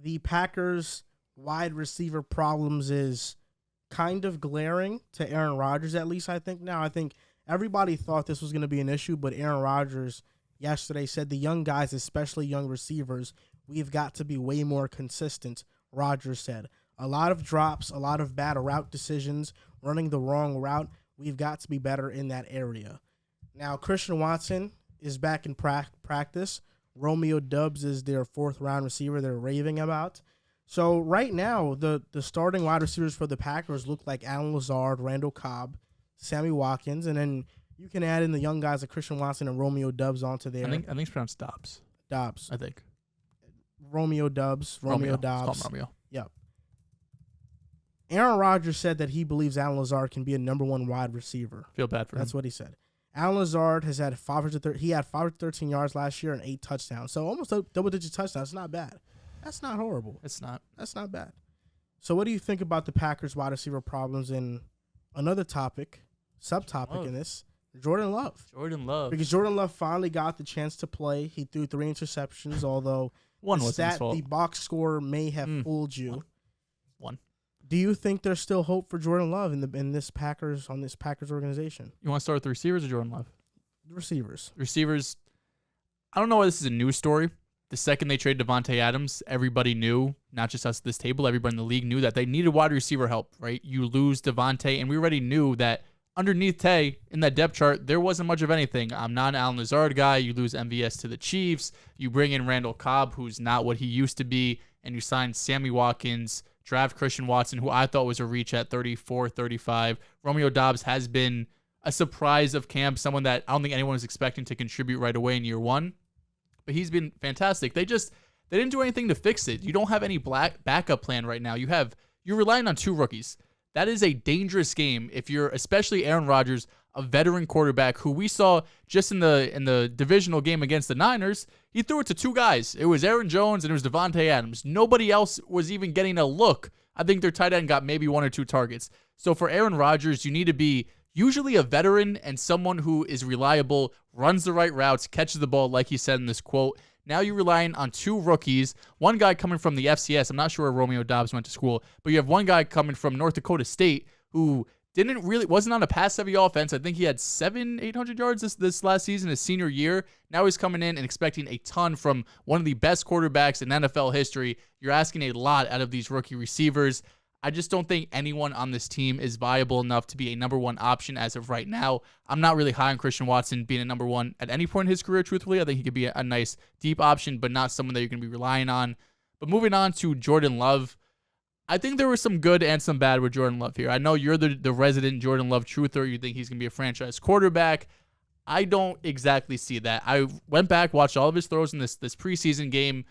the Packers wide receiver problems is kind of glaring to Aaron Rodgers, at least I think now. I think everybody thought this was going to be an issue, but Aaron Rodgers yesterday said the young guys, especially young receivers, we've got to be way more consistent, Rodgers said. A lot of drops, a lot of bad route decisions, running the wrong route. We've got to be better in that area. Now, Christian Watson is back in practice. Romeo Doubs is their fourth-round receiver they're raving about. So right now, the starting wide receivers for the Packers look like Allen Lazard, Randall Cobb, Sammy Watkins, and then you can add in the young guys like Christian Watson and Romeo Doubs onto there. I think it's pronounced Dobbs. Dobbs. I think. Romeo Doubs. Romeo Dobbs. Let's call him Romeo. Yep. Aaron Rodgers said that he believes Allen Lazard can be a number one wide receiver. Feel bad for him. That's what he said. Allen Lazard has had 513 yards last year and 8 touchdowns. So almost a double-digit touchdowns. It's not bad. That's not horrible. It's not. That's not bad. So what do you think about the Packers wide receiver problems in another subtopic in this? Jordan Love. Because Jordan Love finally got the chance to play. He threw 3 interceptions, although one was his fault. The box score may have fooled you. One. Do you think there's still hope for Jordan Love in this Packers organization? You want to start with the receivers or Jordan Love? The receivers. Receivers. I don't know why this is a news story. The second they traded Devontae Adams, everybody knew, not just us at this table, everybody in the league knew that they needed wide receiver help, right? You lose Devontae, and we already knew that underneath Tay in that depth chart, there wasn't much of anything. I'm not an Allen Lazard guy. You lose MVS to the Chiefs. You bring in Randall Cobb, who's not what he used to be, and you sign Sammy Watkins, draft Christian Watson, who I thought was a reach at 34, 35. Romeo Doubs has been a surprise of camp, someone that I don't think anyone was expecting to contribute right away in year one. But he's been fantastic. They didn't do anything to fix it. You don't have any backup plan right now. You're relying on 2 rookies. That is a dangerous game if you're, especially Aaron Rodgers, a veteran quarterback who we saw just in the divisional game against the Niners. He threw it to 2 guys. It was Aaron Jones and it was Devontae Adams. Nobody else was even getting a look. I think their tight end got maybe 1 or 2 targets. So for Aaron Rodgers, you need to be usually a veteran and someone who is reliable, runs the right routes, catches the ball like he said in this quote. Now you're relying on 2 rookies, one guy coming from the FCS. I'm not sure where Romeo Doubs went to school, but you have one guy coming from North Dakota State who wasn't on a pass-heavy offense. I think he had 800 yards this last season, his senior year. Now he's coming in and expecting a ton from one of the best quarterbacks in NFL history. You're asking a lot out of these rookie receivers. I just don't think anyone on this team is viable enough to be a number 1 option as of right now. I'm not really high on Christian Watson being a number 1 at any point in his career, truthfully. I think he could be a nice deep option, but not someone that you're going to be relying on. But moving on to Jordan Love, I think there was some good and some bad with Jordan Love here. I know you're the resident Jordan Love truther. You think he's going to be a franchise quarterback. I don't exactly see that. I went back, watched all of his throws in this preseason game.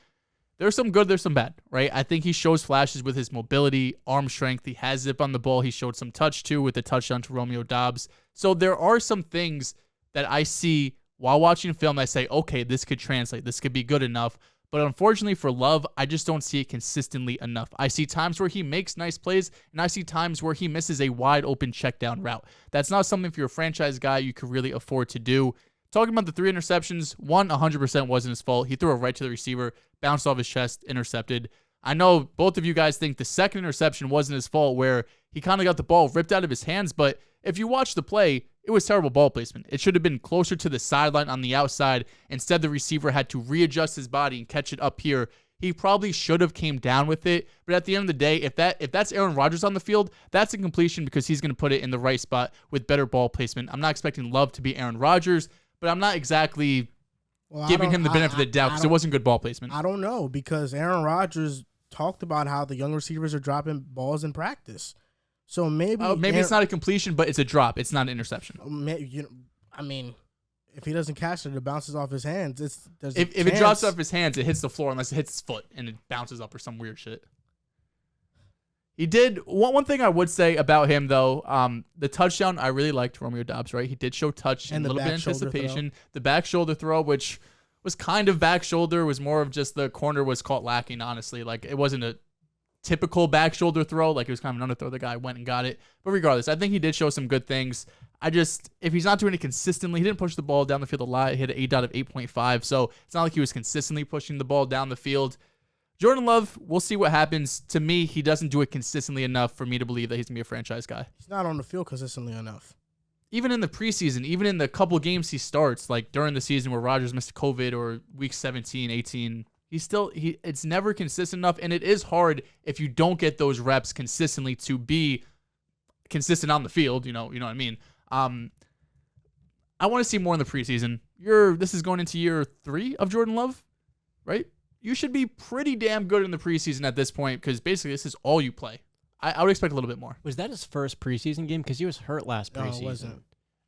There's some good, there's some bad, right? I think he shows flashes with his mobility, arm strength. He has zip on the ball. He showed some touch, too, with the touchdown to Romeo Doubs. So there are some things that I see while watching film that I say, okay, this could translate. This could be good enough. But unfortunately for Love, I just don't see it consistently enough. I see times where he makes nice plays, and I see times where he misses a wide-open check-down route. That's not something, if you're a franchise guy, you could really afford to do. Talking about the 3 interceptions, 100% wasn't his fault. He threw it right to the receiver, bounced off his chest, intercepted. I know both of you guys think the second interception wasn't his fault, where he kind of got the ball ripped out of his hands, but if you watch the play, it was terrible ball placement. It should have been closer to the sideline on the outside. Instead, the receiver had to readjust his body and catch it up here. He probably should have came down with it, but at the end of the day, if that's Aaron Rodgers on the field, that's a completion because he's going to put it in the right spot with better ball placement. I'm not expecting Love to be Aaron Rodgers, but I'm not exactly giving him the benefit of the doubt because it wasn't good ball placement. I don't know, because Aaron Rodgers talked about how the young receivers are dropping balls in practice. So maybe it's not a completion, but it's a drop. It's not an interception. I mean, if he doesn't catch it, it bounces off his hands. If it drops off his hands, it hits the floor unless it hits his foot and it bounces up or some weird shit. He did one thing I would say about him though. The touchdown I really liked Romeo Doubs. Right, he did show touch and a little bit of anticipation. The back shoulder throw, which was kind of back shoulder, was more of just the corner was caught lacking. Honestly, like it wasn't a typical back shoulder throw. Like it was kind of an underthrow. The guy went and got it. But regardless, I think he did show some good things. If he's not doing it consistently, he didn't push the ball down the field a lot. He hit an 8 out of 8.5. So it's not like he was consistently pushing the ball down the field. Jordan Love, we'll see what happens. To me, he doesn't do it consistently enough for me to believe that he's going to be a franchise guy. He's not on the field consistently enough. Even in the preseason, even in the couple games he starts, like during the season where Rodgers missed COVID or week 17, 18, it's never consistent enough. And it is hard if you don't get those reps consistently to be consistent on the field. You know what I mean? I want to see more in the preseason. This is going into year 3 of Jordan Love, right? You should be pretty damn good in the preseason at this point because basically this is all you play. I would expect a little bit more. Was that his first preseason game? Because he was hurt last preseason. No, it wasn't.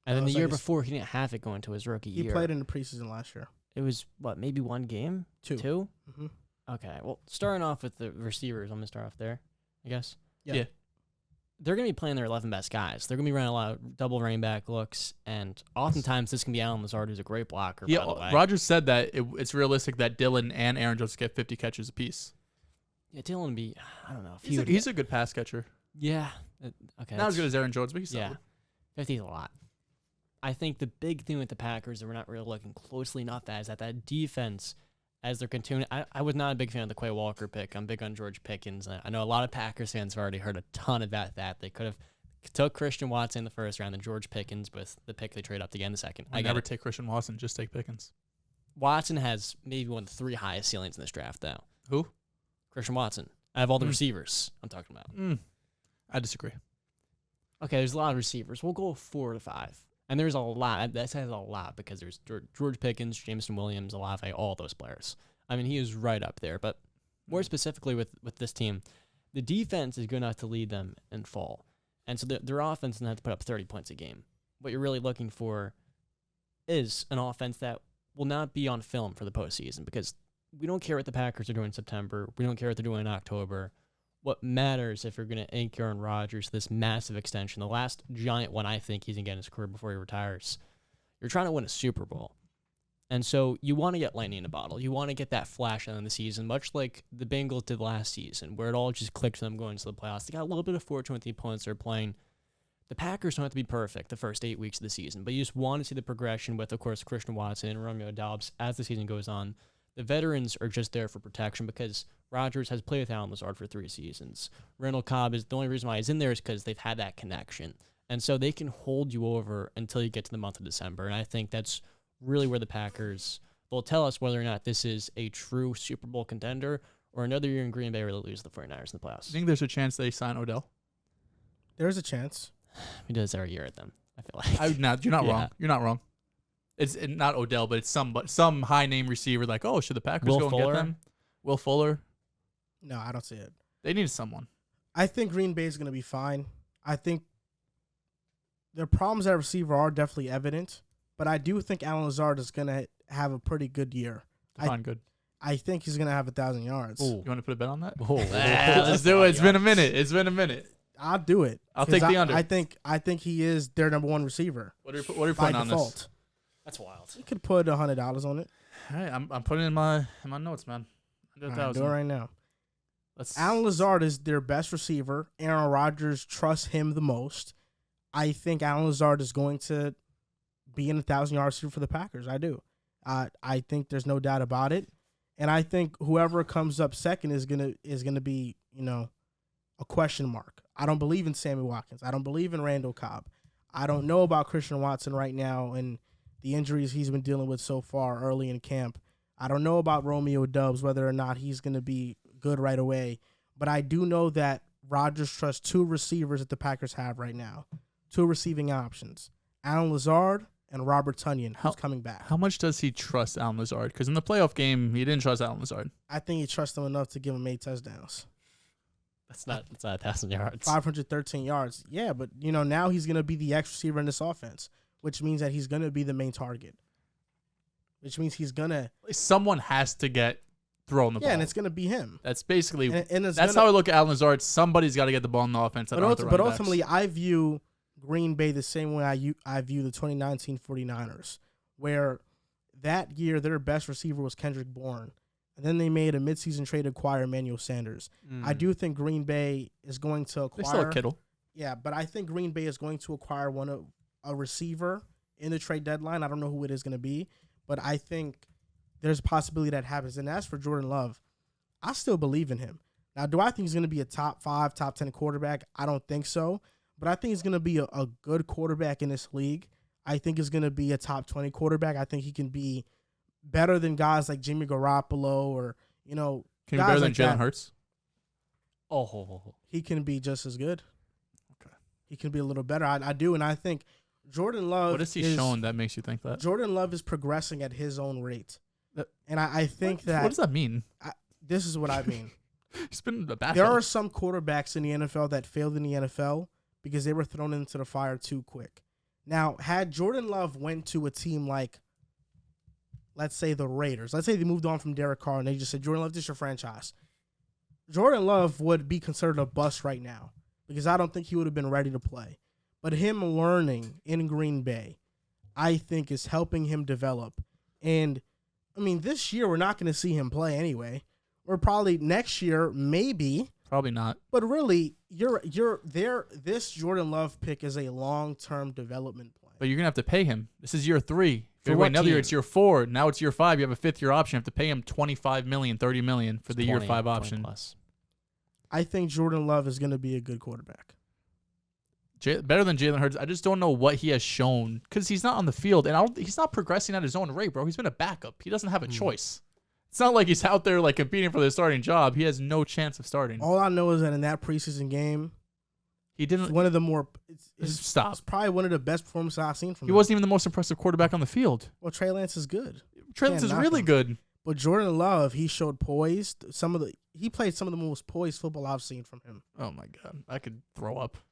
And then the year before, he didn't have it going to his rookie year. He played in the preseason last year. It was, maybe one game? 2. 2? Mm-hmm. Okay, well, starting off with the receivers, I'm going to start off there, I guess. Yeah. They're going to be playing their 11 best guys. They're going to be running a lot of double running back looks, and oftentimes this can be Allen Lazard, who's a great blocker, by the way. Rodgers said that it's realistic that Dylan and Aaron Jones get 50 catches apiece. Yeah, Dylan would be, I don't know. He's a good pass catcher. Yeah. Okay. Not as good as Aaron Jones, but he's solid. 50 is a lot. I think the big thing with the Packers that we're not really looking closely enough at is that defense, as they're continuing. I was not a big fan of the Quay Walker pick. I'm big on George Pickens. I know a lot of Packers fans have already heard a ton about that. They could have took Christian Watson in the first round and George Pickens with the pick they trade up to get in the second. I never take Christian Watson, just take Pickens. Watson has maybe one of the 3 highest ceilings in this draft, though. Who? Christian Watson. Out of all the receivers I'm talking about. I disagree. Okay, there's a lot of receivers. We'll go 4 to 5. And there's a lot. That says a lot because there's George Pickens, Jameson Williams, Olave, all those players. I mean, he is right up there. But more specifically with this team, the defense is good enough to lead them in fall. And so their offense doesn't have to put up 30 points a game. What you're really looking for is an offense that will not be on film for the postseason because we don't care what the Packers are doing in September. We don't care what they're doing in October. What matters if you're going to ink Aaron Rodgers this massive extension, the last giant one I think he's going to get in his career before he retires, you're trying to win a Super Bowl. And so you want to get lightning in a bottle. You want to get that flash end of the season, much like the Bengals did last season, where it all just clicked for them going to the playoffs. They got a little bit of fortune with the opponents they're playing. The Packers don't have to be perfect the first 8 weeks of the season, but you just want to see the progression with, of course, Christian Watson and Romeo Doubs as the season goes on. The veterans are just there for protection because Rodgers has played with Allen Lazard for 3 seasons. Randall Cobb is the only reason why he's in there is because they've had that connection. And so they can hold you over until you get to the month of December. And I think that's really where the Packers will tell us whether or not this is a true Super Bowl contender or another year in Green Bay where they lose the 49ers in the playoffs. You think there's a chance they sign Odell? There's a chance. He does every year at them, I feel like. You're not wrong. You're not wrong. It's not Odell, but it's some high name receiver. Like, oh, should the Packers go and get them? Will Fuller? No, I don't see it. They need someone. I think Green Bay is going to be fine. I think their problems at receiver are definitely evident, but I do think Allen Lazard is going to have a pretty good year. Good. I think he's going to have 1,000 yards. Ooh. You want to put a bet on that? Let's do it. It's been a minute. I'll do it. I'll take the under. I think he is their number 1 receiver. What are you putting on this? That's wild. You could put $100 on it. All right, I'm putting it in my notes, man. Right, do it right now. Let's. Allen Lazard is their best receiver. Aaron Rodgers trusts him the most. I think Allen Lazard is going to be an 1,000-yard receiver for the Packers. I do. I think there's no doubt about it. And I think whoever comes up second is gonna be, a question mark. I don't believe in Sammy Watkins. I don't believe in Randall Cobb. I don't know about Christian Watson right now and the injuries he's been dealing with so far early in camp. I don't know about Romeo Doubs, whether or not he's going to be good right away. But I do know that Rodgers trusts 2 receivers that the Packers have right now. 2 receiving options. Allen Lazard and Robert Tonyan, who's coming back. How much does he trust Allen Lazard? Because in the playoff game, he didn't trust Allen Lazard. I think he trusts him enough to give him 8 touchdowns. That's not 1,000 yards. 513 yards. Yeah, but, now he's going to be the X receiver in this offense, which means that he's going to be the main target. Which means he's going to... Someone has to get throwing the ball. Yeah, and it's going to be him. That's basically... That's how I look at Allen Lazard. Somebody's got to get the ball in the offense. But ultimately, I view Green Bay the same way I view the 2019 49ers, where that year their best receiver was Kendrick Bourne. And then they made a midseason trade to acquire Emmanuel Sanders. I do think Green Bay is going to acquire... They still have Kittle. Yeah, but I think Green Bay is going to acquire a receiver in the trade deadline. I don't know who it is going to be, but I think there's a possibility that happens. And as for Jordan Love, I still believe in him. Now, do I think he's going to be a top 5, top 10 quarterback? I don't think so. But I think he's going to be a good quarterback in this league. I think he's going to be a top 20 quarterback. I think he can be better than guys like Jimmy Garoppolo or, Can he be guys better than like that. Jalen Hurts? Oh, He can be just as good. Okay. He can be a little better. I do, and I think Jordan Love. What has he shown that makes you think that? Jordan Love is progressing at his own rate, That- and I think that What does that mean? this is what I mean. He's been a backup. There are some quarterbacks in the NFL that failed in the NFL because they were thrown into the fire too quick. Now, had Jordan Love went to a team like, let's say the Raiders, let's say they moved on from Derek Carr and they just said, Jordan Love, this is your franchise. Jordan Love would be considered a bust right now because I don't think he would have been ready to play. But him learning in Green Bay, I think is helping him develop. And, I mean, this year we're not going to see him play anyway. We're probably next year, maybe. Probably not. But really, you're there. This Jordan Love pick is a long-term development plan. But you're going to have to pay him. This is year 3. For Wait, what another year, team? it's year 4. Now it's year 5. You have a 5th-year option. You have to pay him $25 million, $30 million for the year 5 option. Plus. I think Jordan Love is going to be a good quarterback. Better than Jalen Hurts. I just don't know what he has shown because he's not on the field, and he's not progressing at his own rate, bro. He's been a backup. He doesn't have a choice. It's not like he's out there like competing for the starting job. He has no chance of starting. All I know is that in that preseason game, He it's didn't. one of the more. It's Stop. probably one of the best performances I've seen from He him. wasn't even the most impressive quarterback on the field. Well, Trey Lance is good, Trey Lance is knock really him. good. but Jordan Love, he showed poised. He played some of the most poised football I've seen from him. Oh my god, I could throw up.